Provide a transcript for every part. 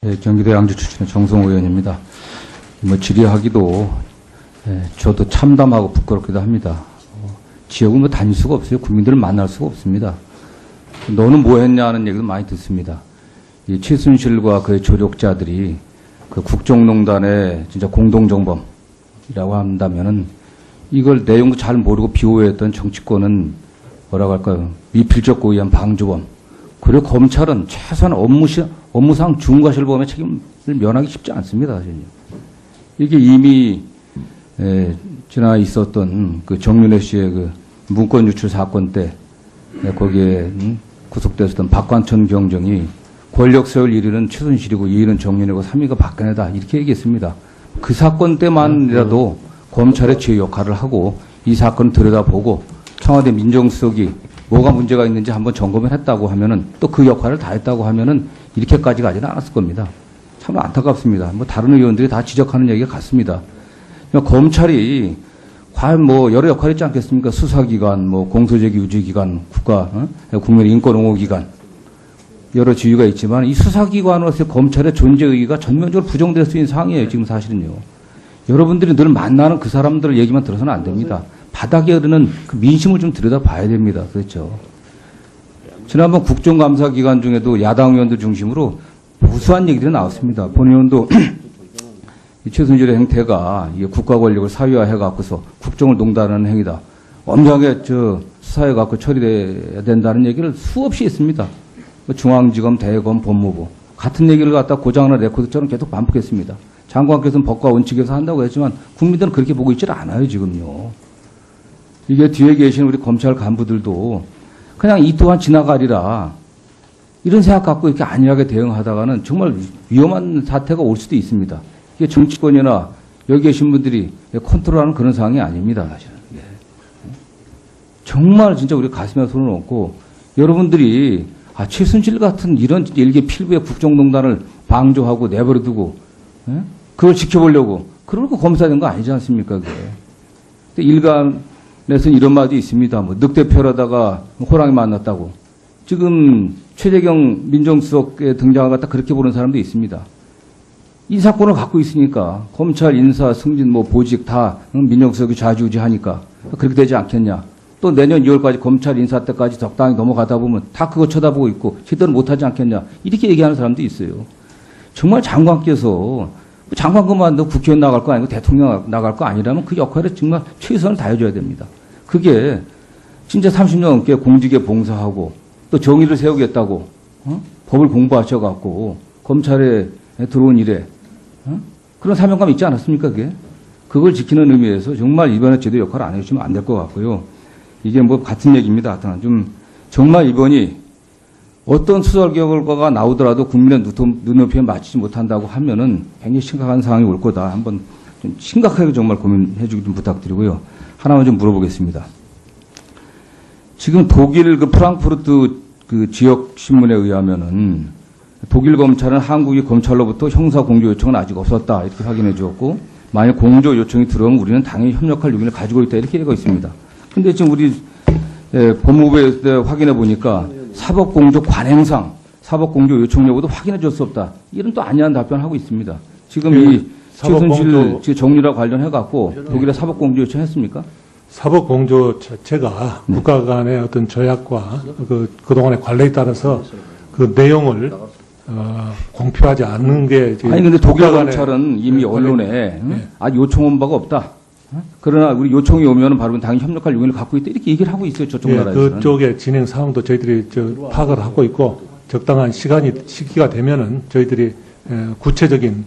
네, 경기도 양주 출신의 정성호 의원입니다. 질의하기도 저도 참담하고 부끄럽기도 합니다. 지역은 다닐 수가 없어요. 국민들을 만날 수가 없습니다. 너는 뭐 했냐는 얘기도 많이 듣습니다. 이 최순실과 그의 조력자들이 그 국정농단의 진짜 공동정범이라고 한다면은 이걸 내용도 잘 모르고 비호했던 정치권은 뭐라고 할까요? 미필적 고의한 방조범. 그리고 검찰은 최소한 업무상 중과실범의 책임을 면하기 쉽지 않습니다, 사실요. 이게 이미 지나 있었던 그 정윤회 씨의 그 문건 유출 사건 때 거기에 구속됐었던 박관천 경정이 권력 세울 1위는 최순실이고 2위는 정윤회고 3위가 박근혜다 이렇게 얘기했습니다. 그 사건 때만이라도 검찰의 제 역할을 하고 이 사건을 들여다보고 청와대 민정수석이 뭐가 문제가 있는지 한번 점검을 했다고 하면은 또 그 역할을 다 했다고 하면은 이렇게까지 가지는 않았을 겁니다. 참 안타깝습니다. 다른 의원들이 다 지적하는 얘기가 같습니다. 검찰이 과연 여러 역할이 있지 않겠습니까? 수사기관, 공소제기 유지기관, 국민인권옹호기관, 여러 지위가 있지만 이 수사기관으로서의 검찰의 존재 의의가 전면적으로 부정될 수 있는 상황이에요, 지금 사실은요. 여러분들이 늘 만나는 그 사람들 얘기만 들어서는 안 됩니다. 바닥에 흐르는 그 민심을 좀 들여다봐야 됩니다. 그렇죠. 지난번 국정감사 기간 중에도 야당 의원들 중심으로 무수한 얘기들이 나왔습니다. 본 의원도 최순실의 행태가 국가 권력을 사유화해갖고서 국정을 농단하는 행위다. 엄정하게 수사해갖고 처리돼야 된다는 얘기를 수없이 했습니다. 중앙지검, 대검, 법무부. 같은 얘기를 갖다 고장하는 레코드처럼 계속 반복했습니다. 장관께서는 법과 원칙에서 한다고 했지만 국민들은 그렇게 보고 있질 않아요, 지금요. 이게 뒤에 계신 우리 검찰 간부들도 그냥 이 또한 지나가리라 이런 생각 갖고 이렇게 안일하게 대응하다가는 정말 위험한 사태가 올 수도 있습니다. 이게 정치권이나 여기 계신 분들이 컨트롤하는 그런 상황이 아닙니다, 사실은. 정말 진짜 우리 가슴에 손을 얹고 여러분들이 최순실 같은 이런 일개 필부의 국정농단을 방조하고 내버려두고 그걸 지켜보려고 그러고 검사된 거 아니지 않습니까? 그게. 일간에서는 이런 말도 있습니다. 늑대 펴려다가 호랑이 만났다고. 지금 최재경 민정수석에 등장을 갖다 그렇게 보는 사람도 있습니다. 이 사건을 갖고 있으니까 검찰 인사, 승진, 보직 다 민정수석이 좌지우지하니까 그렇게 되지 않겠냐. 또 내년 2월까지 검찰 인사 때까지 적당히 넘어가다 보면 다 그거 쳐다보고 있고 제대로 못하지 않겠냐. 이렇게 얘기하는 사람도 있어요. 정말 장관께서 장관 그만둬 국회의원 나갈 거 아니고 대통령 나갈 거 아니라면 그 역할에 정말 최선을 다해줘야 됩니다. 그게 진짜 30년 넘게 공직에 봉사하고 또 정의를 세우겠다고 법을 공부하셔갖고 검찰에 들어온 일에 그런 사명감 있지 않았습니까? 그게 그걸 지키는 의미에서 정말 이번에 제대로 역할을 안 해주시면 안 될 것 같고요. 이게 같은 얘기입니다. 좀 정말 이번이 어떤 수사 결과가 나오더라도 국민의 눈높이에 맞추지 못한다고 하면은 굉장히 심각한 상황이 올 거다. 한번 좀 심각하게 정말 고민해 주기 좀 부탁드리고요. 하나만 좀 물어보겠습니다. 지금 독일 프랑크푸르트 지역 신문에 의하면은 독일 검찰은 한국의 검찰로부터 형사 공조 요청은 아직 없었다. 이렇게 확인해 주었고 만약 공조 요청이 들어오면 우리는 당연히 협력할 용의를 가지고 있다. 이렇게 얘기가 있습니다. 근데 지금 우리 법무부에 확인해 보니까 사법공조 관행상 사법공조 요청 여부도 확인해 줄 수 없다. 이런 또 아니한 답변을 하고 있습니다. 지금 이 최순실 정리와 관련해갖고 독일에 사법공조 요청했습니까? 사법공조 자체가 국가 간의 어떤 조약과 그동안의 관례에 따라서 그 내용을 공표하지 않는 게 아니 근데 독일 검찰은 이미 언론에 요청 온 바가 없다. 그러나 우리 요청이 오면은 바로 당연히 협력할 용의를 갖고 있다 이렇게 얘기를 하고 있어요. 저쪽 나라에서는. 그쪽의 진행 사항도 저희들이 파악을 하고 있고 적당한 시기가 되면은 저희들이 구체적인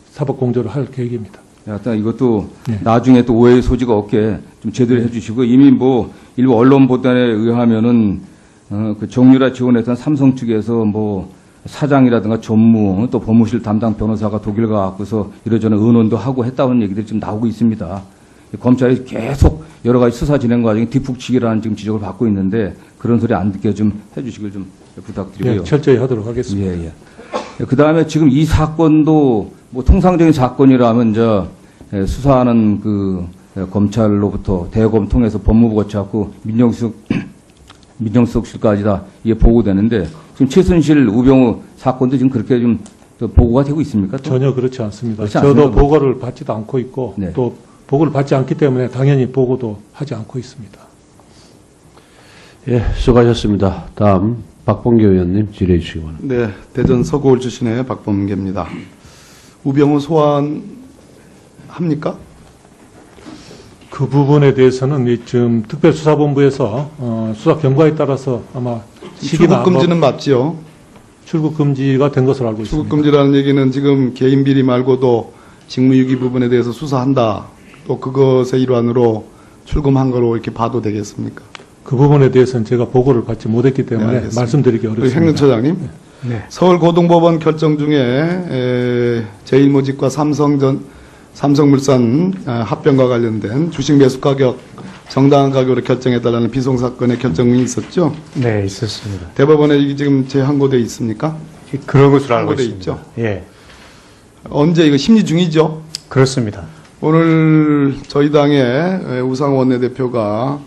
사법 공조를 할 계획입니다. 하여튼 이것도 나중에 또 오해의 소지가 없게 좀 제대로 해주시고 이미 일부 언론 보도에 의하면은 그 정유라 지원했던 삼성 측에서 사장이라든가 전무 또 법무실 담당 변호사가 독일 가고서 이러저러 의논도 하고 했다는 얘기들이 지금 나오고 있습니다. 검찰이 계속 여러 가지 수사 진행 과정에 뒷북치기라는 지금 지적을 받고 있는데 그런 소리 안 듣게 좀 해주시길 좀 부탁드리고요. 철저히 하도록 하겠습니다. 그 다음에 지금 이 사건도 통상적인 사건이라면 수사하는 검찰로부터 대검 통해서 법무부 거쳐갖고 민정수석실까지 다 이게 보고되는데 지금 최순실 우병우 사건도 지금 그렇게 좀 또 보고가 되고 있습니까? 또? 전혀 그렇지 않습니다. 그렇지 저도 않습니까? 보고를 받지도 않고 있고 네. 또 보고를 받지 않기 때문에 당연히 보고도 하지 않고 있습니다. 예, 수고하셨습니다. 다음 박범계 의원님 질의해 주시기 바랍니다. 네, 대전 서구울 출신의 박범계입니다. 우병우 소환합니까? 그 부분에 대해서는 지금 특별수사본부에서 수사 경과에 따라서 아마 시기나 출국 금지는 맞지요? 출국 금지가 된 것으로 알고 있습니다. 출국 금지라는 얘기는 지금 개인 비리 말고도 직무유기 부분에 대해서 수사한다. 또 그것의 일환으로 출금한 거로 이렇게 봐도 되겠습니까? 그 부분에 대해서는 제가 보고를 받지 못했기 때문에 네, 알겠습니다. 말씀드리기 우리 어렵습니다. 행정처장님, 네. 서울고등법원 결정 중에 제일모직과 삼성물산 합병과 관련된 주식 매수 가격 정당한 가격으로 결정해달라는 비송사건의 결정문이 있었죠. 네, 있었습니다. 대법원에 이게 지금 재항고돼 있습니까? 그런 것으로 알고 항고돼 있습니다. 있죠. 예, 언제 이거 심리 중이죠? 그렇습니다. 오늘 저희 당의 우상호 원내대표가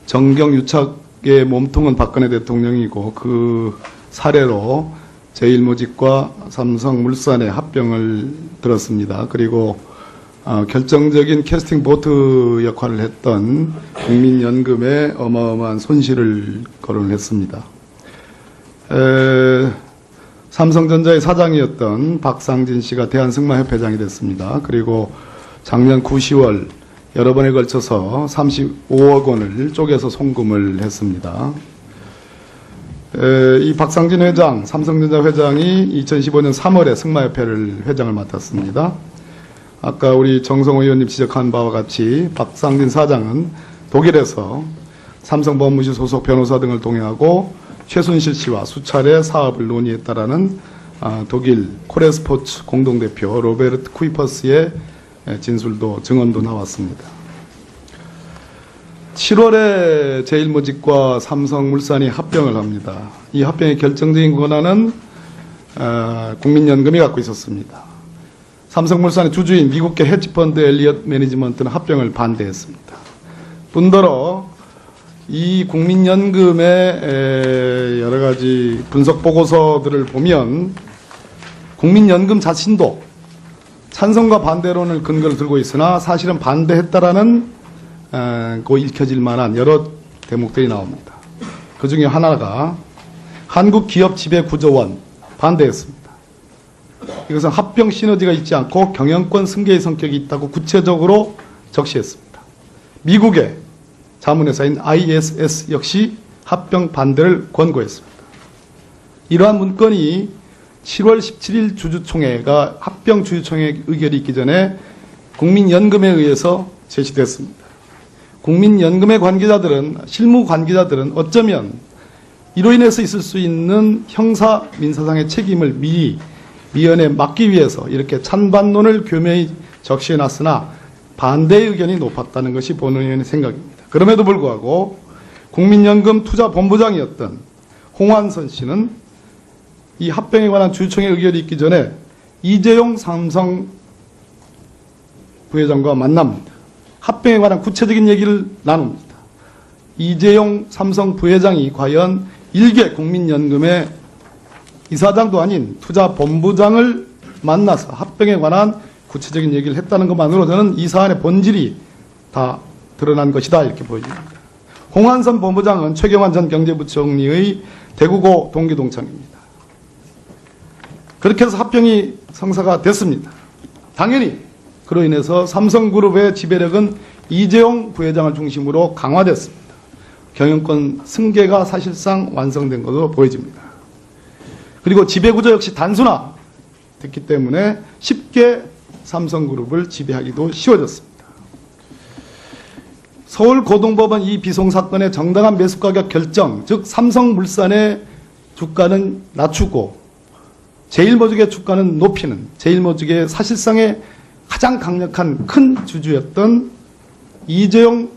정경 유착의 몸통은 박근혜 대통령이고 그 사례로 제일모직과 삼성물산의 합병을 들었습니다. 그리고 결정적인 캐스팅 보트 역할을 했던 국민연금에 어마어마한 손실을 거론했습니다. 삼성전자의 사장이었던 박상진 씨가 대한승마협회장이 됐습니다. 그리고 작년 9, 10월 여러 번에 걸쳐서 35억 원을 쪼개서 송금을 했습니다. 이 박상진 회장, 삼성전자 회장이 2015년 3월에 승마협회를 회장을 맡았습니다. 아까 우리 정성호 의원님 지적한 바와 같이 박상진 사장은 독일에서 삼성법무실 소속 변호사 등을 동행하고 최순실 씨와 수차례 사업을 논의했다라는 독일 코레스포츠 공동대표 로베르트 쿠이퍼스의 진술도 증언도 나왔습니다. 7월에 제일모직과 삼성물산이 합병을 합니다. 이 합병의 결정적인 권한은 국민연금이 갖고 있었습니다. 삼성물산의 주주인 미국계 헤지펀드 엘리엇 매니지먼트는 합병을 반대했습니다. 뿐더러 이 국민연금의 여러 가지 분석 보고서들을 보면 국민연금 자신도 찬성과 반대론을 근거를 들고 있으나 사실은 반대했다라는 고 읽혀질 만한 여러 대목들이 나옵니다. 그 중에 하나가 한국기업지배구조원 반대했습니다. 이것은 합병 시너지가 있지 않고 경영권 승계의 성격이 있다고 구체적으로 적시했습니다. 미국의 자문회사인 ISS 역시 합병 반대를 권고했습니다. 이러한 문건이 7월 17일 주주총회가 합병 주주총회 의결이 있기 전에 국민연금에 의해서 제시됐습니다. 국민연금의 관계자들은, 실무 관계자들은 어쩌면 이로 인해서 있을 수 있는 형사 민사상의 책임을 미리 미연에 막기 위해서 이렇게 찬반론을 교묘히 적시해놨으나 반대의 의견이 높았다는 것이 본의원의 생각입니다. 그럼에도 불구하고 국민연금 투자본부장이었던 홍완선 씨는 이 합병에 관한 주주총회 의결이 있기 전에 이재용 삼성 부회장과 만납니다. 합병에 관한 구체적인 얘기를 나눕니다. 이재용 삼성 부회장이 과연 일개 국민연금의 이사장도 아닌 투자본부장을 만나서 합병에 관한 구체적인 얘기를 했다는 것만으로 저는 이 사안의 본질이 다 드러난 것이다 이렇게 보여집니다. 홍한선 본부장은 최경환 전 경제부총리의 대구고 동기동창입니다. 그렇게 해서 합병이 성사가 됐습니다. 당연히 그로 인해서 삼성그룹의 지배력은 이재용 부회장을 중심으로 강화됐습니다. 경영권 승계가 사실상 완성된 것으로 보여집니다. 그리고 지배구조 역시 단순화됐기 때문에 쉽게 삼성그룹을 지배하기도 쉬워졌습니다. 서울고등법원 이 비송사건의 정당한 매수가격 결정, 즉 삼성물산의 주가는 낮추고 제일모직의 주가는 높이는, 제일모직의 사실상의 가장 강력한 큰 주주였던 이재용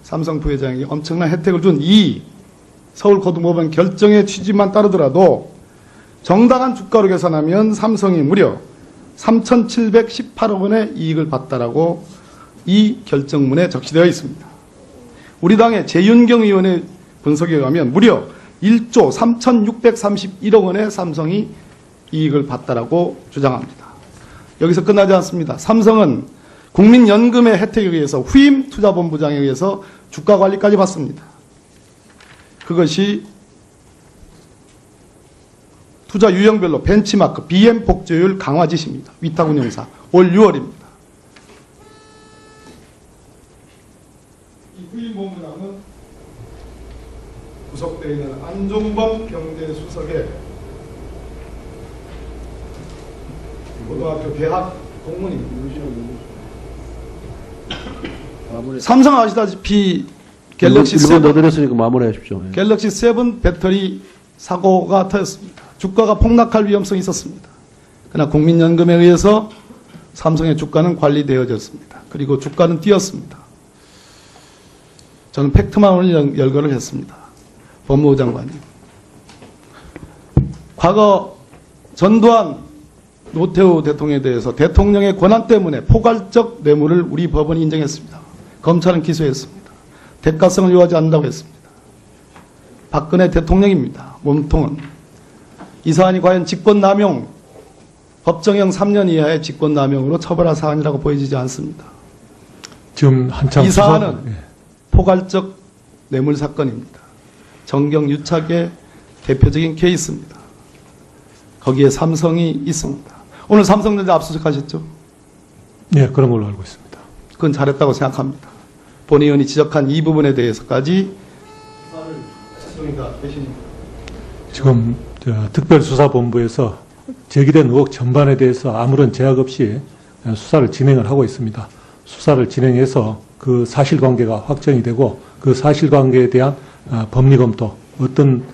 삼성 부회장에게 엄청난 혜택을 준 이 서울고등법원 결정의 취지만 따르더라도 정당한 주가로 계산하면 삼성이 무려 3,718억 원의 이익을 봤다라고 이 결정문에 적시되어 있습니다. 우리 당의 재윤경 의원의 분석에 의하면 무려 1조 3,631억 원의 삼성이 이익을 봤다라고 주장합니다. 여기서 끝나지 않습니다. 삼성은 국민연금의 혜택에 의해서 후임 투자본부장에 의해서 주가 관리까지 받습니다. 그것이 투자 유형별로 벤치마크 BM 복제율 강화 지시입니다. 위탁운용사 올 6월입니다. 이 후임 본부장은 구속되어 있는 안종범 경제수석의 고등학교 개학 공문입니다. 삼성 아시다시피 갤럭시 1분 더 7 드렸으니까 마무리하십시오. 예. 갤럭시 7 배터리 사고가 터졌습니다. 주가가 폭락할 위험성이 있었습니다. 그러나 국민연금에 의해서 삼성의 주가는 관리되어졌습니다. 그리고 주가는 뛰었습니다. 저는 팩트만 오늘 열거를 했습니다. 법무부 장관님. 과거 전두환 노태우 대통령에 대해서 대통령의 권한 때문에 포괄적 뇌물을 우리 법원이 인정했습니다. 검찰은 기소했습니다. 대가성을 요하지 않는다고 했습니다. 박근혜 대통령입니다. 몸통은. 이 사안이 과연 직권남용, 법정형 3년 이하의 직권남용으로 처벌할 사안이라고 보여지지 않습니다. 지금 한참 이 사안은 수사- 예. 포괄적 뇌물 사건입니다. 정경유착의 대표적인 케이스입니다. 거기에 삼성이 있습니다. 오늘 삼성전자 압수수색하셨죠? 예, 그런 걸로 알고 있습니다. 그건 잘했다고 생각합니다. 본 의원이 지적한 이 부분에 대해서까지 지금 특별수사본부에서 제기된 의혹 전반에 대해서 아무런 제약 없이 수사를 진행을 하고 있습니다. 수사를 진행해서 그 사실관계가 확정이 되고 그 사실관계에 대한 법리 검토, 어떤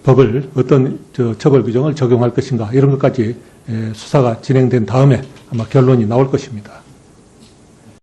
법을 어떤 처벌 규정을 적용할 것인가 이런 것까지 수사가 진행된 다음에 아마 결론이 나올 것입니다.